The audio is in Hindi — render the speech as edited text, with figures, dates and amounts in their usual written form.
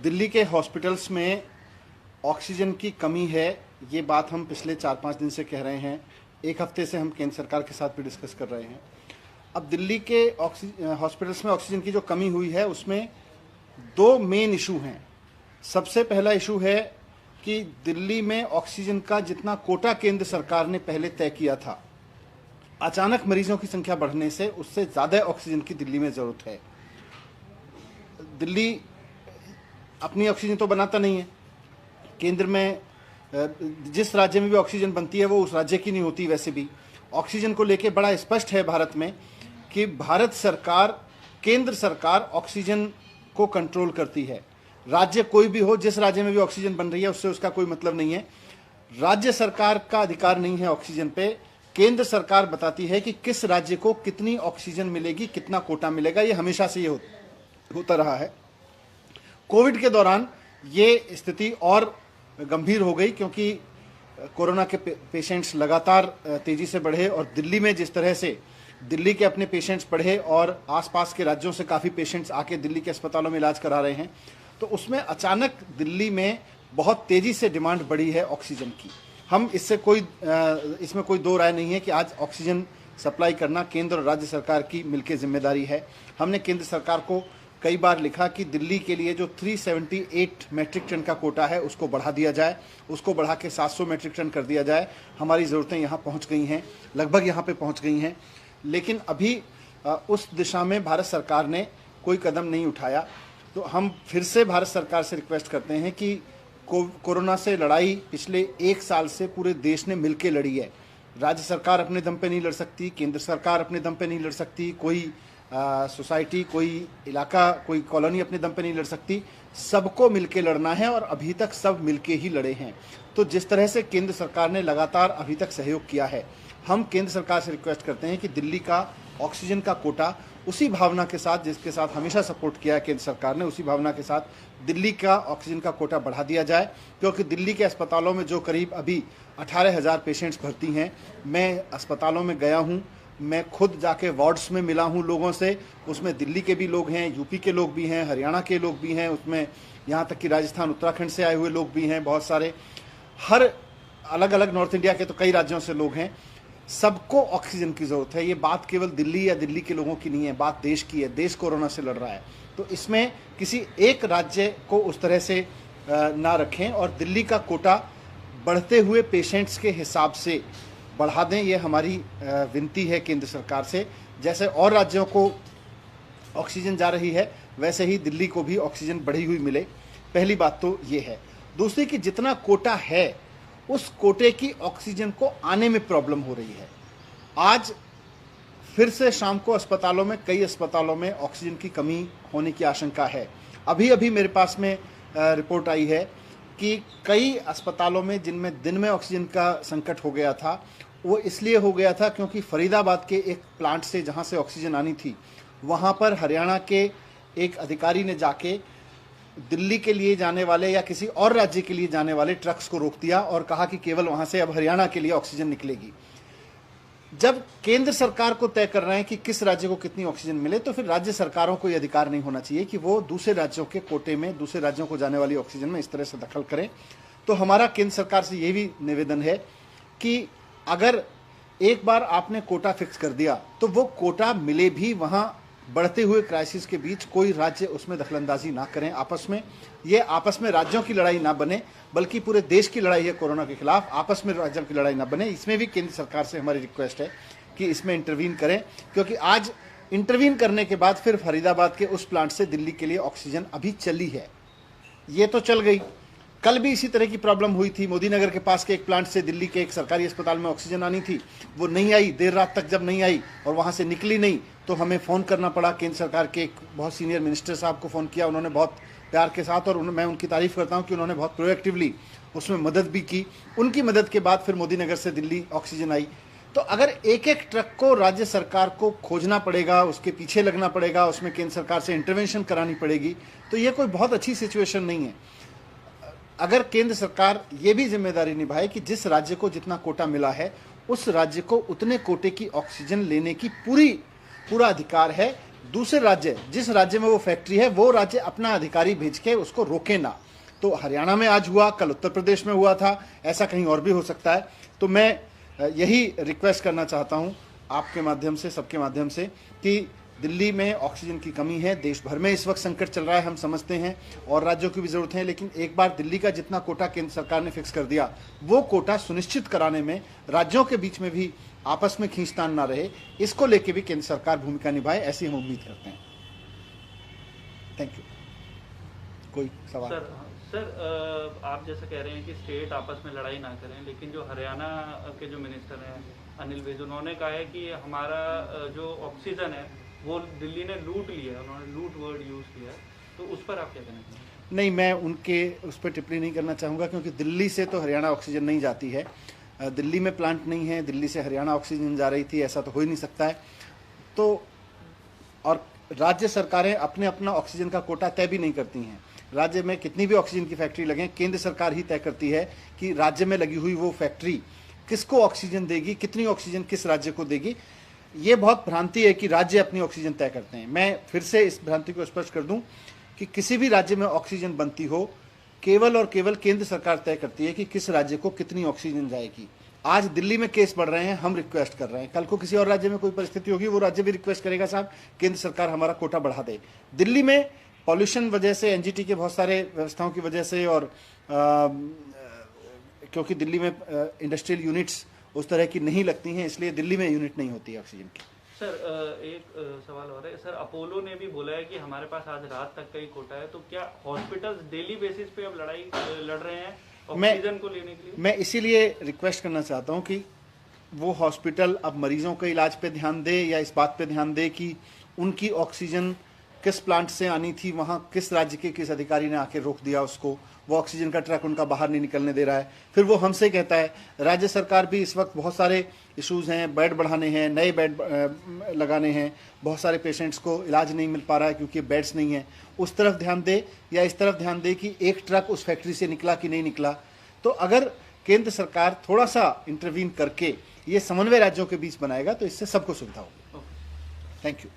दिल्ली के हॉस्पिटल्स में ऑक्सीजन की कमी है, ये बात हम पिछले 4-5 दिन से कह रहे हैं। एक हफ्ते से हम केंद्र सरकार के साथ भी डिस्कस कर रहे हैं। अब दिल्ली के हॉस्पिटल्स में ऑक्सीजन की जो कमी हुई है उसमें दो मेन इशू हैं। सबसे पहला इशू है कि दिल्ली में ऑक्सीजन का जितना कोटा केंद्र सरकार ने पहले तय किया था, अचानक मरीजों की संख्या बढ़ने से उससे ज़्यादा ऑक्सीजन की दिल्ली में ज़रूरत है। दिल्ली अपनी ऑक्सीजन तो बनाता नहीं है। केंद्र में जिस राज्य में भी ऑक्सीजन बनती है वो उस राज्य की नहीं होती। वैसे भी ऑक्सीजन को लेके बड़ा स्पष्ट है भारत में कि भारत सरकार, केंद्र सरकार ऑक्सीजन को कंट्रोल करती है। राज्य कोई भी हो, जिस राज्य में भी ऑक्सीजन बन रही है उससे उसका कोई मतलब नहीं है। राज्य सरकार का अधिकार नहीं है ऑक्सीजन पे। केंद्र सरकार बताती है कि किस राज्य को कितनी ऑक्सीजन मिलेगी, कितना कोटा मिलेगा। ये हमेशा से ये होता रहा है। कोविड के दौरान ये स्थिति और गंभीर हो गई क्योंकि कोरोना के पेशेंट्स लगातार तेजी से बढ़े और दिल्ली में जिस तरह से दिल्ली के अपने पेशेंट्स बढ़े और आसपास के राज्यों से काफ़ी पेशेंट्स आके दिल्ली के अस्पतालों में इलाज करा रहे हैं, तो उसमें अचानक दिल्ली में बहुत तेजी से डिमांड बढ़ी है ऑक्सीजन की। हम इसमें कोई दो राय नहीं है कि आज ऑक्सीजन सप्लाई करना केंद्र और राज्य सरकार की मिलकर जिम्मेदारी है। हमने केंद्र सरकार को कई बार लिखा कि दिल्ली के लिए जो 378 मैट्रिक टन का कोटा है उसको बढ़ा दिया जाए, उसको बढ़ा के 700 मैट्रिक टन कर दिया जाए। हमारी ज़रूरतें यहाँ पहुँच गई हैं, लगभग यहाँ पे पहुँच गई हैं, लेकिन अभी उस दिशा में भारत सरकार ने कोई कदम नहीं उठाया। तो हम फिर से भारत सरकार से रिक्वेस्ट करते हैं कि कोरोना से लड़ाई पिछले 1 साल से पूरे देश ने मिलकर लड़ी है। राज्य सरकार अपने दम पे नहीं लड़ सकती, केंद्र सरकार अपने दम पे नहीं लड़ सकती, कोई सोसाइटी, कोई इलाका, कोई कॉलोनी अपने दम पे नहीं लड़ सकती। सबको मिलके लड़ना है और अभी तक सब मिलके ही लड़े हैं। तो जिस तरह से केंद्र सरकार ने लगातार अभी तक सहयोग किया है, हम केंद्र सरकार से रिक्वेस्ट करते हैं कि दिल्ली का ऑक्सीजन का कोटा उसी भावना के साथ, जिसके साथ हमेशा सपोर्ट किया है केंद्र सरकार ने, उसी भावना के साथ दिल्ली का ऑक्सीजन का कोटा बढ़ा दिया जाए। क्योंकि दिल्ली के अस्पतालों में जो करीब अभी 18,000 पेशेंट्स भर्ती हैं, मैं अस्पतालों में गया हूँ, मैं खुद जाके वार्ड्स में मिला हूँ लोगों से। उसमें दिल्ली के भी लोग हैं, यूपी के लोग भी हैं, हरियाणा के लोग भी हैं, उसमें यहाँ तक कि राजस्थान, उत्तराखंड से आए हुए लोग भी हैं, बहुत सारे, हर अलग अलग नॉर्थ इंडिया के तो कई राज्यों से लोग हैं। सबको ऑक्सीजन की ज़रूरत है। ये बात केवल दिल्ली या दिल्ली के लोगों की नहीं है, बात देश की है। देश कोरोना से लड़ रहा है, तो इसमें किसी एक राज्य को उस तरह से ना रखें और दिल्ली का कोटा बढ़ते हुए पेशेंट्स के हिसाब से बढ़ा दें। ये हमारी विनती है केंद्र सरकार से। जैसे और राज्यों को ऑक्सीजन जा रही है, वैसे ही दिल्ली को भी ऑक्सीजन बढ़ी हुई मिले। पहली बात तो ये है। दूसरी कि जितना कोटा है उस कोटे की ऑक्सीजन को आने में प्रॉब्लम हो रही है। आज फिर से शाम को अस्पतालों में, कई अस्पतालों में ऑक्सीजन की कमी होने की आशंका है। अभी अभी मेरे पास में रिपोर्ट आई है कि कई अस्पतालों में जिनमें दिन में ऑक्सीजन का संकट हो गया था, वो इसलिए हो गया था क्योंकि फरीदाबाद के एक प्लांट से जहाँ से ऑक्सीजन आनी थी, वहाँ पर हरियाणा के एक अधिकारी ने जाके दिल्ली के लिए जाने वाले या किसी और राज्य के लिए जाने वाले ट्रक्स को रोक दिया और कहा कि केवल वहाँ से अब हरियाणा के लिए ऑक्सीजन निकलेगी। जब केंद्र सरकार को तय कर रहे हैं कि किस राज्य को कितनी ऑक्सीजन मिले, तो फिर राज्य सरकारों को यह अधिकार नहीं होना चाहिए कि वो दूसरे राज्यों के कोटे में, दूसरे राज्यों को जाने वाली ऑक्सीजन में इस तरह से दखल करें। तो हमारा केंद्र सरकार से ये भी निवेदन है कि अगर एक बार आपने कोटा फिक्स कर दिया तो वो कोटा मिले भी वहाँ बढ़ते हुए क्राइसिस के बीच कोई राज्य उसमें दखलंदाजी ना करें आपस में। ये आपस में राज्यों की लड़ाई ना बने, बल्कि पूरे देश की लड़ाई है कोरोना के खिलाफ, आपस में राज्यों की लड़ाई ना बने। इसमें भी केंद्र सरकार से हमारी रिक्वेस्ट है कि इसमें इंटरवीन करें, क्योंकि आज इंटरवीन करने के बाद फिर फरीदाबाद के उस प्लांट से दिल्ली के लिए ऑक्सीजन अभी चली है, ये तो चल गई। कल भी इसी तरह की प्रॉब्लम हुई थी। मोदी नगर के पास के एक प्लांट से दिल्ली के एक सरकारी अस्पताल में ऑक्सीजन आनी थी, वो नहीं आई, देर रात तक जब नहीं आई और वहाँ से निकली नहीं, तो हमें फ़ोन करना पड़ा। केंद्र सरकार के एक बहुत सीनियर मिनिस्टर साहब को फ़ोन किया, उन्होंने बहुत प्यार के साथ, और मैं उनकी तारीफ़ करता हूँ कि उन्होंने बहुत प्रोएक्टिवली उसमें मदद भी की। उनकी मदद के बाद फिर मोदी नगर से दिल्ली ऑक्सीजन आई। तो अगर एक एक ट्रक को राज्य सरकार को खोजना पड़ेगा, उसके पीछे लगना पड़ेगा, उसमें केंद्र सरकार से इंटरवेंशन करानी पड़ेगी, तो ये कोई बहुत अच्छी सिचुएशन नहीं है। अगर केंद्र सरकार ये भी जिम्मेदारी निभाए कि जिस राज्य को जितना कोटा मिला है उस राज्य को उतने कोटे की ऑक्सीजन लेने की पूरा अधिकार है, दूसरे राज्य, जिस राज्य में वो फैक्ट्री है, वो राज्य अपना अधिकारी भेज के उसको रोके ना। तो हरियाणा में आज हुआ, कल उत्तर प्रदेश में हुआ था, ऐसा कहीं और भी हो सकता है। तो मैं यही रिक्वेस्ट करना चाहता हूं आपके माध्यम से, सबके माध्यम से, कि दिल्ली में ऑक्सीजन की कमी है, देश भर में इस वक्त संकट चल रहा है, हम समझते हैं, और राज्यों की भी जरूरत है, लेकिन एक बार दिल्ली का जितना कोटा केंद्र सरकार ने फिक्स कर दिया, वो कोटा सुनिश्चित कराने में राज्यों के बीच में भी आपस में खींचतान ना रहे, इसको लेके भी केंद्र सरकार भूमिका निभाए, ऐसी हम उम्मीद करते हैं। Thank you. कोई सवाल? सर आप जैसा कह रहे हैं कि स्टेट आपस में लड़ाई ना करें, लेकिन जो हरियाणा के जो मिनिस्टर हैं अनिल विज, उन्होंने कहा है कि हमारा जो ऑक्सीजन है वो दिल्ली ने लूट लिया है, उन्होंने लूट वर्ड यूज़ किया है, तो उस पर आप क्या कहना चाहेंगे? नहीं, मैं उनके उस पर टिप्पणी नहीं करना चाहूँगा, क्योंकि दिल्ली से तो हरियाणा ऑक्सीजन नहीं जाती है, दिल्ली में प्लांट नहीं है, दिल्ली से हरियाणा ऑक्सीजन जा रही थी, ऐसा तो हो ही नहीं सकता है। तो और राज्य सरकारें अपने अपना ऑक्सीजन का कोटा तय भी नहीं करती हैं। राज्य में कितनी भी ऑक्सीजन की फैक्ट्री लगे, केंद्र सरकार ही तय करती है कि राज्य में लगी हुई वो फैक्ट्री किसको ऑक्सीजन देगी, कितनी ऑक्सीजन किस राज्य को देगी। ये बहुत भ्रांति है कि राज्य अपनी ऑक्सीजन तय करते हैं। मैं फिर से इस भ्रांति को स्पष्ट कर दूं कि किसी भी राज्य में ऑक्सीजन बनती हो, केवल और केवल केंद्र सरकार तय करती है कि किस राज्य को कितनी ऑक्सीजन जाएगी। आज दिल्ली में केस बढ़ रहे हैं, हम रिक्वेस्ट कर रहे हैं, कल को किसी और राज्य में कोई परिस्थिति होगी, वो राज्य भी रिक्वेस्ट करेगा, साहब केंद्र सरकार हमारा कोटा बढ़ा दे। दिल्ली में पॉल्यूशन वजह से, एनजीटी के बहुत सारे व्यवस्थाओं की वजह से, और क्योंकि दिल्ली में इंडस्ट्रियल यूनिट्स उस तरह की नहीं लगती हैं, इसलिए दिल्ली में यूनिट नहीं होती है ऑक्सीजन की। सर एक सवाल और है सर, अपोलो ने भी बोला है कि हमारे पास आज रात तक का ही कोटा है, तो क्या हॉस्पिटल्स डेली बेसिस पे अब लड़ाई लड़ रहे हैं ऑक्सीजन को लेने के लिए? मैं इसीलिए रिक्वेस्ट करना चाहता हूं कि वो हॉस्पिटल अब मरीजों के इलाज पे ध्यान दे, या इस बात पे ध्यान दे कि उनकी ऑक्सीजन किस प्लांट से आनी थी, वहां किस राज्य के किस अधिकारी ने आके रोक दिया उसको, वो ऑक्सीजन का ट्रक उनका बाहर नहीं निकलने दे रहा है। फिर वो हमसे कहता है, राज्य सरकार भी इस वक्त बहुत सारे इश्यूज हैं, बेड बढ़ाने हैं, नए बेड लगाने हैं, बहुत सारे पेशेंट्स को इलाज नहीं मिल पा रहा है क्योंकि बेड्स नहीं है। उस तरफ ध्यान दे, या इस तरफ ध्यान दे कि एक ट्रक उस फैक्ट्री से निकला कि नहीं निकला। तो अगर केंद्र सरकार थोड़ा सा इंटरवीन करके ये समन्वय राज्यों के बीच बनाएगा तो इससे सबको सुविधा होगी। Thank you.